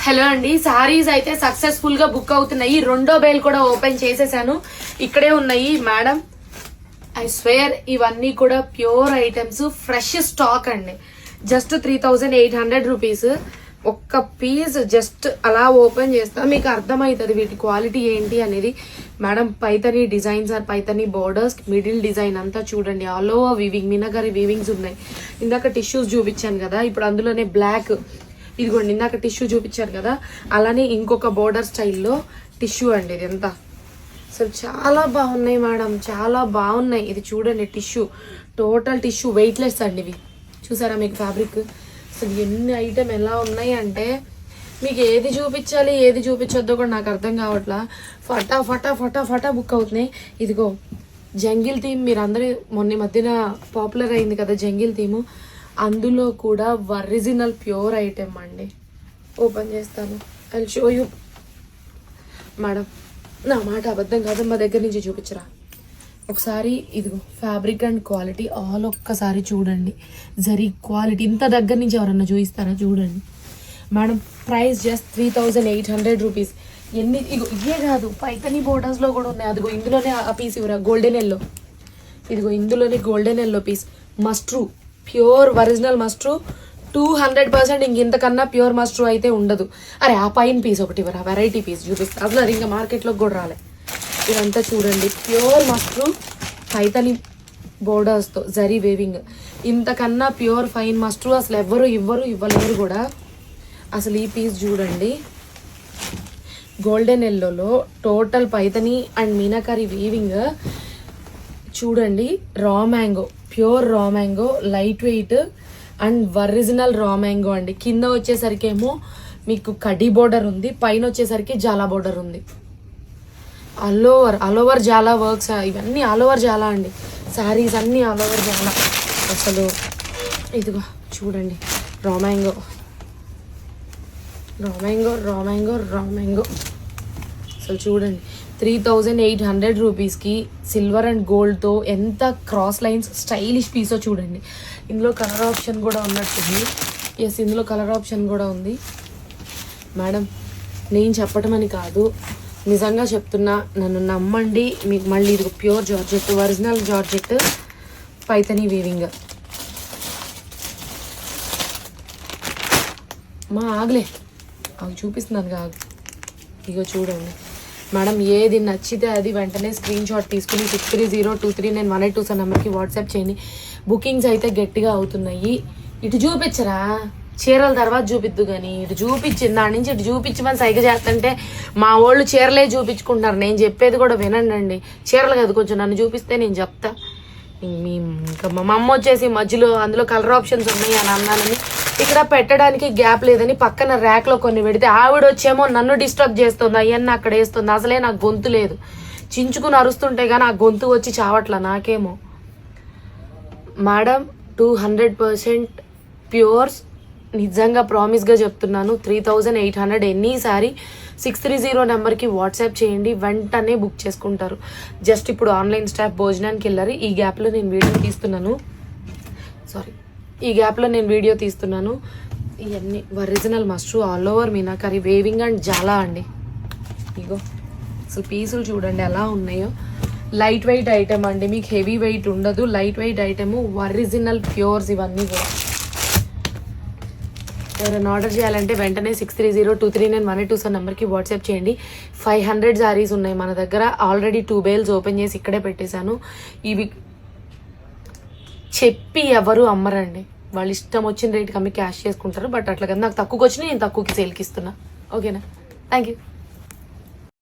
Hello అండి, సారీస్ అయితే successful గా బుక్ అవుతున్నాయి. రెండో బేల్ కూడా ఓపెన్ చేసేసాను. ఇక్కడే ఉన్నాయి మేడం. ఐ స్వేర్ ఇవన్నీ కూడా ప్యూర్ ఐటమ్స్, ఫ్రెష్ స్టాక్ అండి. Just 3800 rupees. ఒక్క పీస్ జస్ట్ అలా ఓపెన్ చేస్తా మీకు అర్థమవుతుంది వీటి క్వాలిటీ ఏంటి అనేది. Madam Paithani designs or Paithani borders, middle design అంతా చూడండి. All over weaving, meenakari weavings ఉన్నాయి. ఇందాక టిష్యూస్ చూపించాను కదా, ఇప్పుడు అందులోనే బ్లాక్, ఇదిగోండి ఇందాక టిష్యూ చూపించారు కదా, అలానే ఇంకొక బోర్డర్ స్టైల్లో టిష్యూ అండి. ఇది ఎంత అసలు చాలా బాగున్నాయి మేడం, చాలా బాగున్నాయి. ఇది చూడండి టిష్యూ, టోటల్ టిష్యూ, వెయిట్లెస్ అండి ఇవి. చూసారా మీకు ఫ్యాబ్రిక్ అసలు ఎన్ని ఐటమ్ ఎలా ఉన్నాయి అంటే మీకు ఏది చూపించాలి ఏది చూపించొద్దో కూడా నాకు అర్థం కావట్లా. ఫటా ఫటా ఫటా ఫటా బుక్ అవుతున్నాయి. ఇదిగో జంగిల్ థీమ్, మీరు అందరూ మొన్న మధ్యన పాపులర్ అయింది కదా జంగిల్ థీము, అందులో కూడా ఒరిజినల్ ప్యూర్ ఐటెం అండి. ఓపెన్ చేస్తాను, I will show you. Madam నా మాట అబద్ధం కాదు, మా దగ్గర నుంచి చూపించరా ఒకసారి. ఇదిగో ఫ్యాబ్రిక్ అండ్ క్వాలిటీ ఆల్ ఒక్కసారి చూడండి. జరీ క్వాలిటీ ఇంత దగ్గర నుంచి ఎవరన్నా చూపిస్తారా? చూడండి మేడం. Price just 3800 rupees. ఎన్ని ఇగో ఇవే కాదు, పైతని బోర్డర్స్లో కూడా ఉన్నాయి. అదిగో ఇందులోనే ఆ పీస్ ఇవ్వరా, గోల్డెన్ ఎల్లో. ఇదిగో ఇందులోనే golden yellow piece, మస్ట్రూ, pure original మస్ట్రూ. 200% ఇంతకన్నా ప్యూర్ మస్ట్రూ అయితే ఉండదు. అరే ఆ పైన పీస్ ఒకటి ఇవ్వరా, వెరైటీ పీస్ చూపిస్తా. అసలు అది ఇంకా మార్కెట్లోకి కూడా రాలే. ఇదంతా చూడండి ప్యూర్ మస్ట్రూ, పైతని బోర్డర్స్తో జరీ వేవింగ్. ఇంతకన్నా ప్యూర్ ఫైన్ మస్ట్రూ అసలు ఎవ్వరు ఇవ్వలేరు కూడా. అసలు ఈ పీస్ చూడండి, గోల్డెన్ ఎల్లోలో total Paithani and Meenakari weaving చూడండి. Raw mango, pure raw mango, light weight and original raw mango అండి. కింద వచ్చేసరికి ఏమో మీకు కడ్డీ బోర్డర్ ఉంది, పైన వచ్చేసరికి జాలా బోర్డర్ ఉంది. ఆల్ ఓవర్ జాలా వర్క్స్, ఇవన్నీ ఆల్ ఓవర్ జాలా అండి. శారీస్ అన్నీ ఆల్ ఓవర్ జాలా. అసలు ఇదిగో చూడండి, raw mango, raw mango, raw mango, raw mango. అసలు చూడండి 3800 రూపీస్కి సిల్వర్ అండ్ గోల్డ్తో ఎంత క్రాస్ లైన్స్ స్టైలిష్ పీసో చూడండి. ఇందులో కలర్ ఆప్షన్ కూడా ఉన్నట్టుంది. ఎస్, ఇందులో కలర్ ఆప్షన్ కూడా ఉంది. మేడం నేను చెప్పటం అని కాదు, నిజంగా చెప్తున్నా, నన్ను నమ్మండి. మీకు మళ్ళీ ఇది pure georgette, original georgette, Paithani weaving. మా ఆగలే అవి చూపిస్తున్నాను కాదు. ఇగో చూడండి మేడం, ఏది నచ్చితే అది వెంటనే స్క్రీన్ షాట్ తీసుకుని 6302391827 నెంబర్కి వాట్సాప్ చేయండి. బుకింగ్స్ అయితే గట్టిగా అవుతున్నాయి. ఇటు చూపించరా, చీరల తర్వాత చూపిద్దు కానీ ఇటు చూపించింది. దాని నుంచి ఇటు చూపించమని సైగ చేస్తుంటే మా వాళ్ళు చీరలే చూపించుకుంటున్నారు. నేను చెప్పేది కూడా వినండి. చీరలు కదా, కొంచెం నన్ను చూపిస్తే నేను చెప్తా. ఇంకా మా అమ్మ వచ్చేసి మధ్యలో అందులో కలర్ ఆప్షన్స్ ఉన్నాయి అని అన్నానని ఇక్కడ పెట్టడానికి గ్యాప్ లేదని పక్కన ర్యాక్లో కొన్ని పెడితే ఆవిడ వచ్చేమో నన్ను డిస్టర్బ్ చేస్తుంది, అవన్నీ అక్కడ వేస్తుంది. అసలే నాకు గొంతు లేదు, చించుకుని అరుస్తుంటే కానీ ఆ గొంతు వచ్చి చావట్లా నాకేమో. మేడం 200% ప్యూర్స్, నిజంగా ప్రామిస్గా చెప్తున్నాను. 3800 ఎన్నీసారి 630 నెంబర్కి వాట్సాప్ చేయండి, వెంటనే బుక్ చేసుకుంటారు. జస్ట్ ఇప్పుడు ఆన్లైన్ స్టాఫ్ భోజనానికి వెళ్ళారు. ఈ గ్యాప్లో నేను వీడియో తీస్తున్నాను. ఇవన్నీ ఒరిజినల్ మస్ట్రూ, all over Meenakari weaving and జాలా అండి. ఇగో అసలు పీసులు చూడండి ఎలా ఉన్నాయో. లైట్ వెయిట్ ఐటమ్ అండి, మీకు హెవీ వెయిట్ ఉండదు. Light weight item, original pures ఇవన్నీ కూడా. ఎవరైనా ఆర్డర్ చేయాలంటే వెంటనే 6302391827 నెంబర్కి వాట్సాప్ చేయండి. 500 శారీస్ ఉన్నాయి మన దగ్గర. ఆల్రెడీ 2 బేల్స్ ఓపెన్ చేసి ఇక్కడే పెట్టేశాను. ఇవి చెప్పి ఎవరు అమ్మరండి, వాళ్ళు ఇష్టం వచ్చిన రేట్కి అమ్మి క్యాష్ చేసుకుంటారు. బట్ అట్లా కదా నాకు తక్కువకి వచ్చినా నేను తక్కువకి సేల్కి ఇస్తున్నా. ఓకేనా? Thank you.